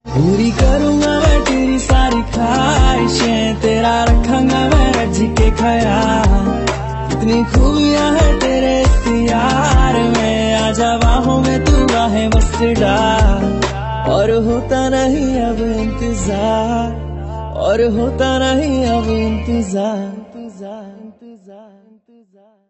पूरी करूंगा मैं तेरी सारी ख्वाहिशें, तेरा रखूंगा मैं रज के ख्याल। कितनी खूबियां है तेरे इख्तियार में, आजा बाहों में तू बाहें बस डाल। और होता नहीं अब इंतजार, और होता नहीं अब इंतजार, इंतजार, इंतजार, इंतजार।